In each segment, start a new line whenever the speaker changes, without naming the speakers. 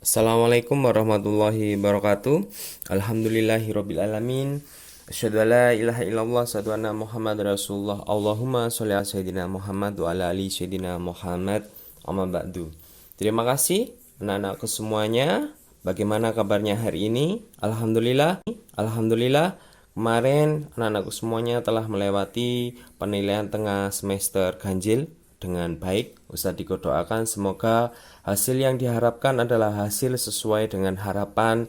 Assalamualaikum warahmatullahi wabarakatuh. Alhamdulillahirabbil alamin. Asyhadu an la ilaha illallah, asyhadu anna Muhammad Rasulullah. Allahumma sholli ala sayyidina Muhammad wa ala ali sayyidina Muhammad. Amma ba'du. Terima kasih anak-anakku semuanya. Bagaimana kabarnya hari ini? Alhamdulillah. Alhamdulillah. Kemarin anak-anakku semuanya telah melewati penilaian tengah semester ganjil dengan baik. Ustaz Diko doakan semoga hasil yang diharapkan adalah hasil sesuai dengan harapan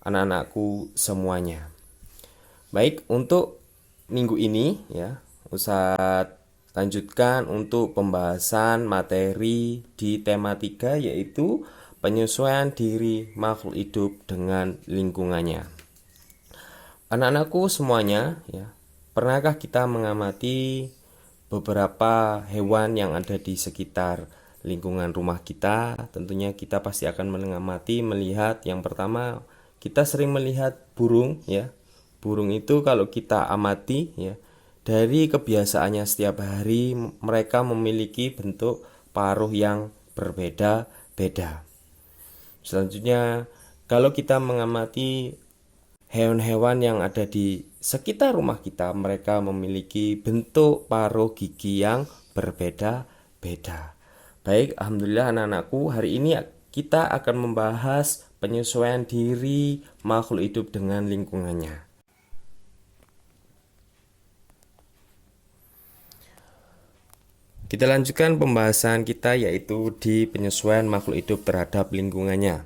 anak-anakku semuanya. Baik, untuk minggu ini ya, Ustaz lanjutkan untuk pembahasan materi di tema 3, yaitu penyesuaian diri makhluk hidup dengan lingkungannya. Anak-anakku semuanya ya, pernahkah kita mengamati beberapa hewan yang ada di sekitar lingkungan rumah kita? Tentunya kita pasti akan mengamati, melihat. Yang pertama, kita sering melihat burung ya. Burung itu kalau kita amati ya, dari kebiasaannya setiap hari mereka memiliki bentuk paruh yang berbeda-beda. Selanjutnya, kalau kita mengamati hewan-hewan yang ada di sekitar rumah kita, mereka memiliki bentuk paruh gigi yang berbeda-beda. Baik, alhamdulillah anak-anakku, hari ini kita akan membahas penyesuaian diri makhluk hidup dengan lingkungannya. Kita lanjutkan pembahasan kita, yaitu di penyesuaian makhluk hidup terhadap lingkungannya.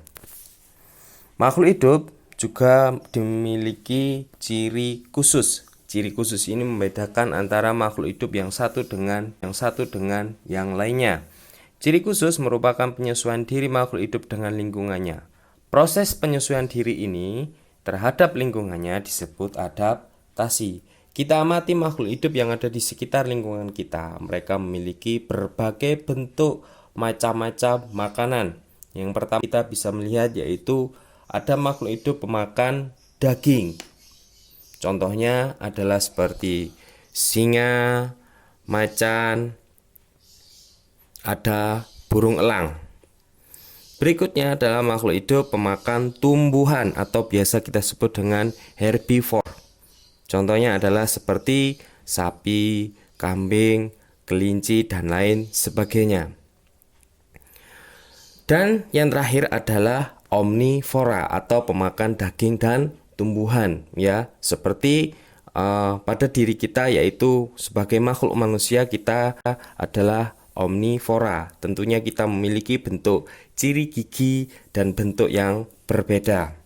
Makhluk hidup juga dimiliki ciri khusus. Ciri khusus ini membedakan antara makhluk hidup yang satu dengan yang lainnya. Ciri khusus merupakan penyesuaian diri makhluk hidup dengan lingkungannya. Proses penyesuaian diri ini terhadap lingkungannya disebut adaptasi. Kita amati makhluk hidup yang ada di sekitar lingkungan kita. Mereka memiliki berbagai bentuk macam-macam makanan. Yang pertama kita bisa melihat yaitu ada makhluk hidup pemakan daging. Contohnya adalah seperti singa, macan, ada burung elang. Berikutnya adalah makhluk hidup pemakan tumbuhan atau biasa kita sebut dengan herbivore. Contohnya adalah seperti sapi, kambing, kelinci, dan lain sebagainya. Dan yang terakhir adalah omnivora atau pemakan daging dan tumbuhan ya, seperti pada diri kita, yaitu sebagai makhluk manusia kita adalah omnivora. Tentunya kita memiliki bentuk, ciri gigi dan bentuk yang berbeda.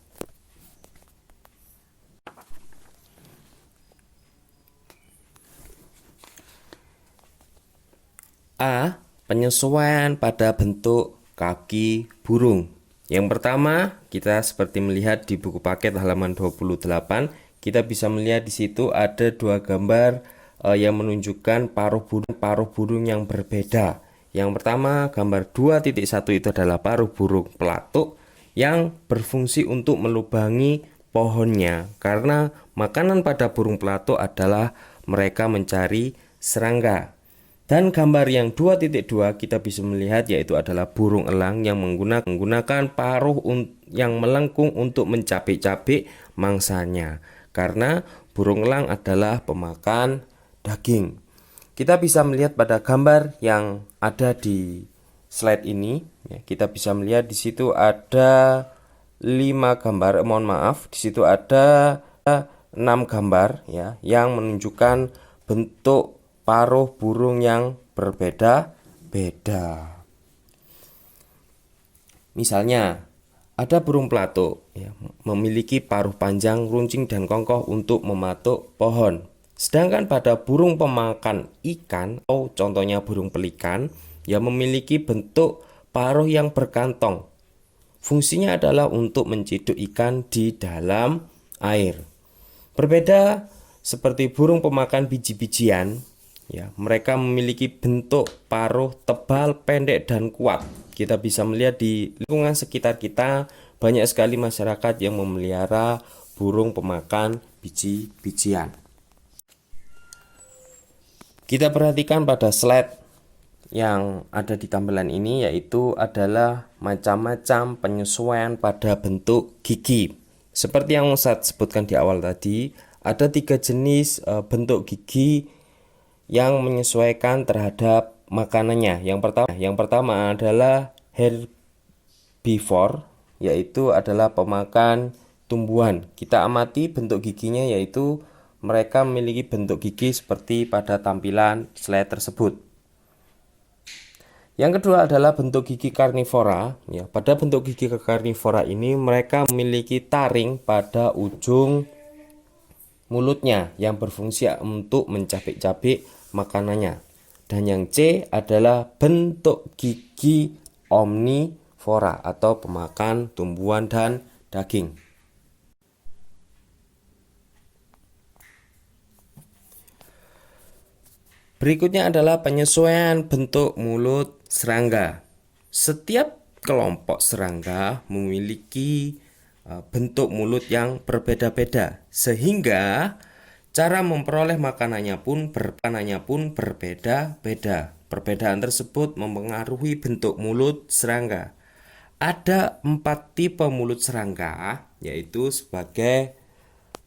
A. Penyesuaian pada bentuk kaki burung. Yang pertama, kita seperti melihat di buku paket halaman 28, kita bisa melihat di situ ada dua gambar yang menunjukkan paruh burung yang berbeda. Yang pertama, gambar 2.1 itu adalah paruh burung pelatuk yang berfungsi untuk melubangi pohonnya, karena makanan pada burung pelatuk adalah mereka mencari serangga. Dan gambar yang 2.2 kita bisa melihat yaitu adalah burung elang yang menggunakan paruh yang melengkung untuk mencapik-capik mangsanya, karena burung elang adalah pemakan daging. Kita bisa melihat pada gambar yang ada di slide ini ya, kita bisa melihat di situ ada 5 gambar, di situ ada 6 gambar ya, yang menunjukkan bentuk paruh burung yang berbeda-beda. Misalnya, ada burung pelatuk ya, memiliki paruh panjang, runcing, dan kokoh untuk mematuk pohon. Sedangkan pada burung pemakan ikan atau contohnya burung pelikan yang memiliki bentuk paruh yang berkantong. Fungsinya adalah untuk menciduk ikan di dalam air. Berbeda seperti burung pemakan biji-bijian ya, mereka memiliki bentuk paruh tebal, pendek, dan kuat. Kita bisa melihat di lingkungan sekitar kita banyak sekali masyarakat yang memelihara burung pemakan biji-bijian. Kita perhatikan pada slide yang ada di tampilan ini yaitu adalah macam-macam penyesuaian pada bentuk gigi. Seperti yang saya sebutkan di awal tadi, ada 3 jenis bentuk gigi yang menyesuaikan terhadap makanannya. Yang pertama adalah herbivore, yaitu adalah pemakan tumbuhan. Kita amati bentuk giginya, yaitu mereka memiliki bentuk gigi seperti pada tampilan slide tersebut. Yang kedua adalah bentuk gigi karnivora. Ya, pada bentuk gigi karnivora ini mereka memiliki taring pada ujung mulutnya yang berfungsi untuk mencabik-cabik makanannya. Dan yang C adalah bentuk gigi omnivora atau pemakan tumbuhan dan daging. Berikutnya adalah penyesuaian bentuk mulut serangga. Setiap kelompok serangga memiliki bentuk mulut yang berbeda-beda, sehingga cara memperoleh makanannya pun berbeda-beda. Perbedaan tersebut mempengaruhi bentuk mulut serangga. Ada 4 tipe mulut serangga, yaitu sebagai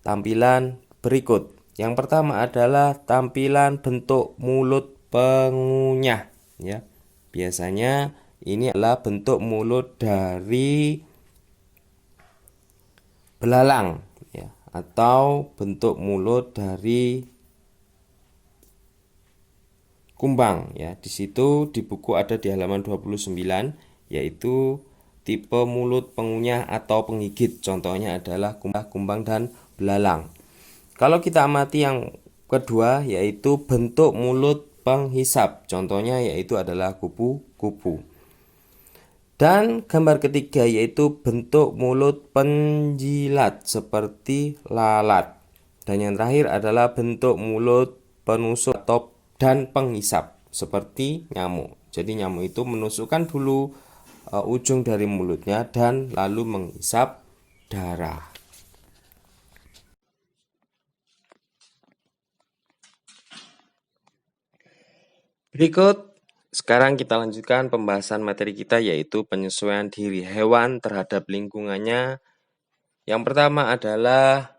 tampilan berikut. Yang pertama adalah tampilan bentuk mulut pengunyah, ya. Biasanya ini adalah bentuk mulut dari belalang, ya, atau bentuk mulut dari kumbang, ya. Di situ di buku ada di halaman 29, yaitu tipe mulut pengunyah atau penggigit. Contohnya adalah kumbang dan belalang. Kalau kita amati yang kedua, yaitu bentuk mulut penghisap. Contohnya yaitu adalah kupu-kupu. Dan gambar ketiga yaitu bentuk mulut penjilat seperti lalat. Dan yang terakhir adalah bentuk mulut penusuk dan penghisap seperti nyamuk. Jadi nyamuk itu menusukkan dulu ujung dari mulutnya dan lalu menghisap darah. Berikut, sekarang kita lanjutkan pembahasan materi kita, yaitu penyesuaian diri hewan terhadap lingkungannya. Yang pertama adalah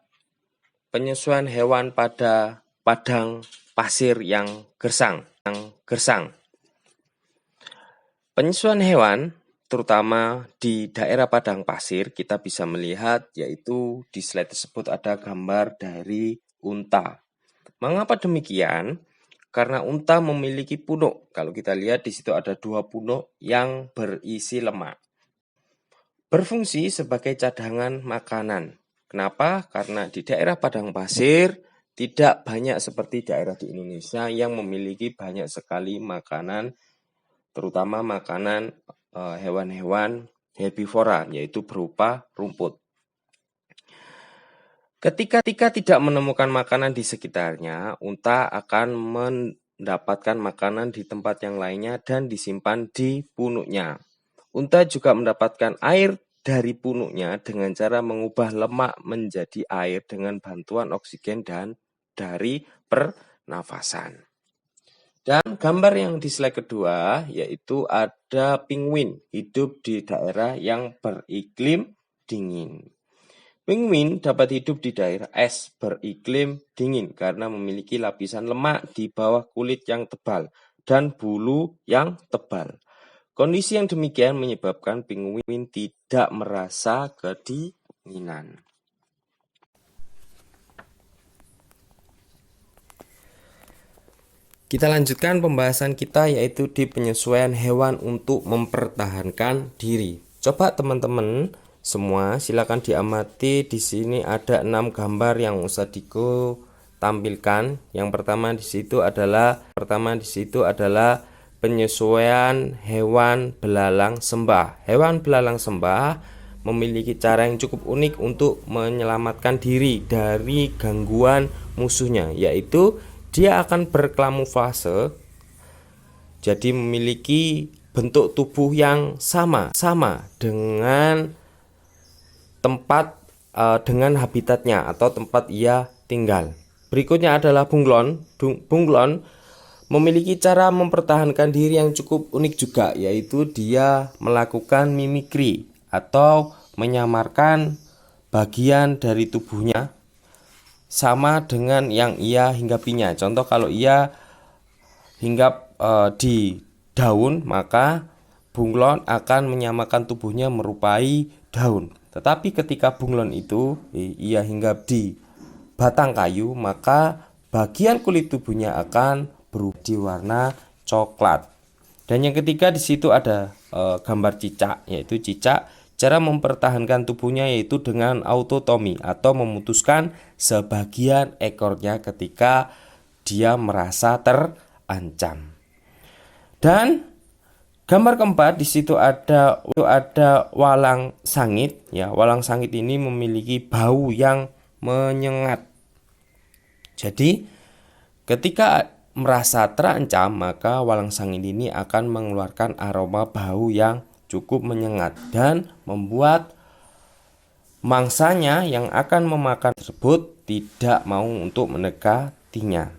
penyesuaian hewan pada padang pasir yang gersang. Penyesuaian hewan, terutama di daerah padang pasir, kita bisa melihat, yaitu di slide tersebut ada gambar dari unta. Mengapa demikian? Karena unta memiliki punuk. Kalau kita lihat di situ ada 2 punuk yang berisi lemak. Berfungsi sebagai cadangan makanan. Kenapa? Karena di daerah padang pasir tidak banyak seperti daerah di Indonesia yang memiliki banyak sekali makanan, terutama makanan hewan-hewan herbivora, yaitu berupa rumput. Ketika tidak menemukan makanan di sekitarnya, unta akan mendapatkan makanan di tempat yang lainnya dan disimpan di punuknya. Unta juga mendapatkan air dari punuknya dengan cara mengubah lemak menjadi air dengan bantuan oksigen dan dari pernafasan. Dan gambar yang di slide kedua yaitu ada penguin hidup di daerah yang beriklim dingin. Penguin dapat hidup di daerah es beriklim dingin karena memiliki lapisan lemak di bawah kulit yang tebal dan bulu yang tebal. Kondisi yang demikian menyebabkan penguin tidak merasa kedinginan. Kita lanjutkan pembahasan kita, yaitu di penyesuaian hewan untuk mempertahankan diri. Coba teman-teman semua silakan diamati, di sini ada 6 gambar yang Ustaz Diko tampilkan. Yang pertama di situ adalah penyesuaian hewan belalang sembah. Hewan belalang sembah memiliki cara yang cukup unik untuk menyelamatkan diri dari gangguan musuhnya, yaitu dia akan berkamuflase. Jadi memiliki bentuk tubuh yang sama dengan tempat dengan habitatnya atau tempat ia tinggal. Berikutnya adalah bunglon. Bunglon memiliki cara mempertahankan diri yang cukup unik juga, yaitu dia melakukan mimikri atau menyamarkan bagian dari tubuhnya sama dengan yang ia hinggapinya. Contoh, kalau ia hinggap di daun, maka bunglon akan menyamakan tubuhnya merupai daun. Tetapi ketika bunglon itu ia hinggap di batang kayu, maka bagian kulit tubuhnya akan berubah di warna coklat. Dan yang ketiga, di situ ada gambar cicak, yaitu cicak cara mempertahankan tubuhnya yaitu dengan autotomi atau memutuskan sebagian ekornya ketika dia merasa terancam. Dan gambar keempat, di situ ada walang sangit, ya. Walang sangit ini memiliki bau yang menyengat. Jadi ketika merasa terancam, maka walang sangit ini akan mengeluarkan aroma bau yang cukup menyengat dan membuat mangsanya yang akan memakan tersebut tidak mau untuk mendekatinya.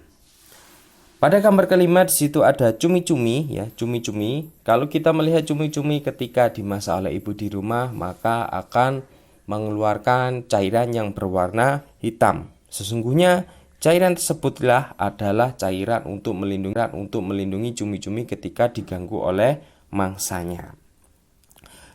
Pada gambar kelima, di situ ada cumi-cumi, ya. Cumi-cumi, kalau kita melihat cumi-cumi ketika dimasak oleh ibu di rumah, maka akan mengeluarkan cairan yang berwarna hitam. Sesungguhnya cairan tersebutlah adalah cairan untuk melindungi cumi-cumi ketika diganggu oleh mangsanya.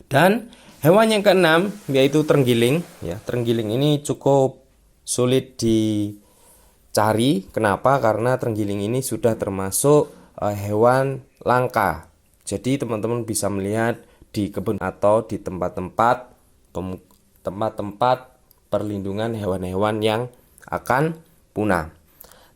Dan hewan yang keenam yaitu terenggiling, ya. Terenggiling ini cukup sulit dicari. Kenapa? Karena terenggiling ini sudah termasuk hewan langka. Jadi teman-teman bisa melihat di kebun atau di tempat-tempat perlindungan hewan-hewan yang akan punah.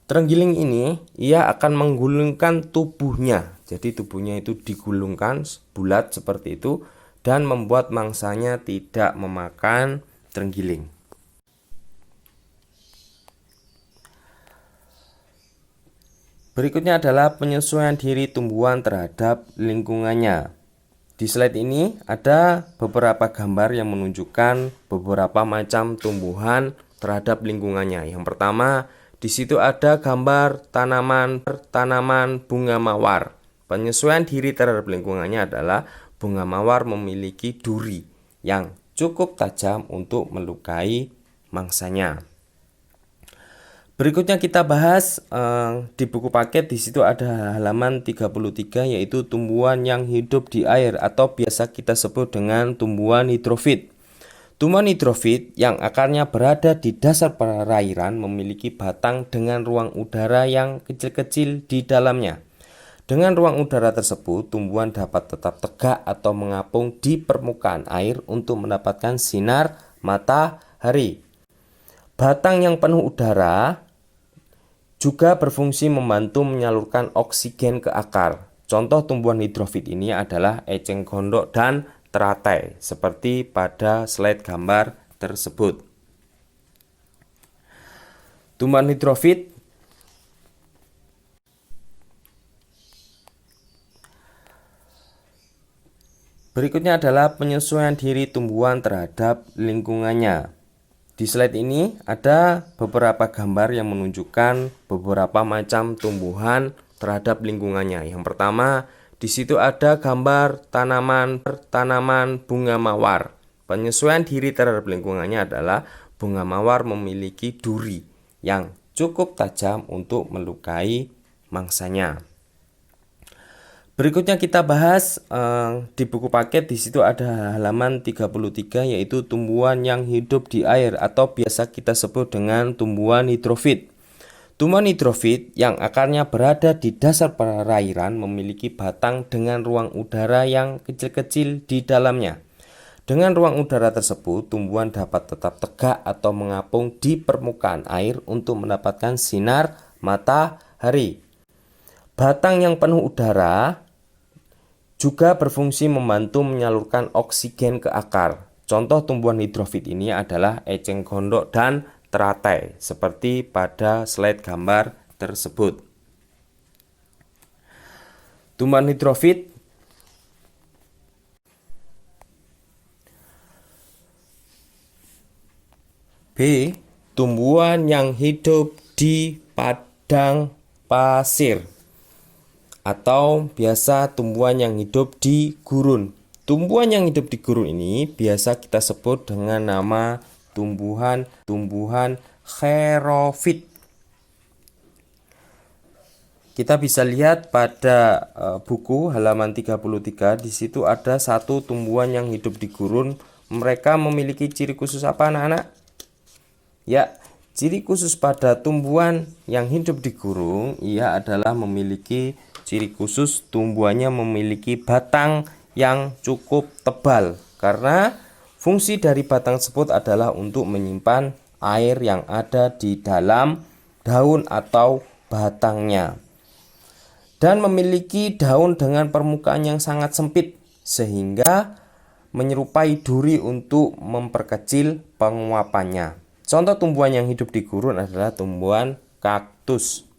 Terenggiling ini ia akan menggulungkan tubuhnya. Jadi tubuhnya itu digulungkan bulat seperti itu dan membuat mangsanya tidak memakan terenggiling. Berikutnya adalah penyesuaian diri tumbuhan terhadap lingkungannya. Di slide ini ada beberapa gambar yang menunjukkan beberapa macam tumbuhan terhadap lingkungannya. Yang pertama, di situ ada gambar tanaman bunga mawar. Penyesuaian diri terhadap lingkungannya adalah bunga mawar memiliki duri yang cukup tajam untuk melukai mangsanya. Berikutnya kita bahas di buku paket. Di situ ada halaman 33, yaitu tumbuhan yang hidup di air atau biasa kita sebut dengan tumbuhan hidrofit. Tumbuhan hidrofit yang akarnya berada di dasar perairan memiliki batang dengan ruang udara yang kecil-kecil di dalamnya. Dengan ruang udara tersebut, tumbuhan dapat tetap tegak atau mengapung di permukaan air untuk mendapatkan sinar matahari. Batang yang penuh udara juga berfungsi membantu menyalurkan oksigen ke akar. Contoh tumbuhan hidrofit ini adalah eceng gondok dan teratai, seperti pada slide gambar tersebut. Tumbuhan hidrofit berikutnya adalah penyesuaian diri tumbuhan terhadap lingkungannya. Di slide ini ada beberapa gambar yang menunjukkan beberapa macam tumbuhan terhadap lingkungannya. Yang pertama, di situ ada gambar tanaman bunga mawar. Penyesuaian diri terhadap lingkungannya adalah bunga mawar memiliki duri yang cukup tajam untuk melukai mangsanya. Berikutnya kita bahas di buku paket. Di situ ada halaman 33, yaitu tumbuhan yang hidup di air atau biasa kita sebut dengan tumbuhan hidrofit. Tumbuhan hidrofit yang akarnya berada di dasar perairan memiliki batang dengan ruang udara yang kecil-kecil di dalamnya. Dengan ruang udara tersebut, tumbuhan dapat tetap tegak atau mengapung di permukaan air untuk mendapatkan sinar matahari. Batang yang penuh udara juga berfungsi membantu menyalurkan oksigen ke akar. Contoh tumbuhan hidrofit ini adalah eceng gondok dan teratai, seperti pada slide gambar tersebut. Tumbuhan hidrofit B. Tumbuhan yang hidup di padang pasir. atau biasa tumbuhan yang hidup di gurun. Tumbuhan yang hidup di gurun ini biasa kita sebut dengan nama tumbuhan xerofit. Kita bisa lihat pada buku halaman 33, di situ ada satu tumbuhan yang hidup di gurun. Mereka memiliki ciri khusus apa, anak-anak? Ya, ciri khusus pada tumbuhan yang hidup di gurun ia adalah memiliki ciri khusus tumbuhannya memiliki batang yang cukup tebal, karena fungsi dari batang tersebut adalah untuk menyimpan air yang ada di dalam daun atau batangnya, dan memiliki daun dengan permukaan yang sangat sempit sehingga menyerupai duri untuk memperkecil penguapannya. Contoh tumbuhan yang hidup di gurun adalah tumbuhan kaktus.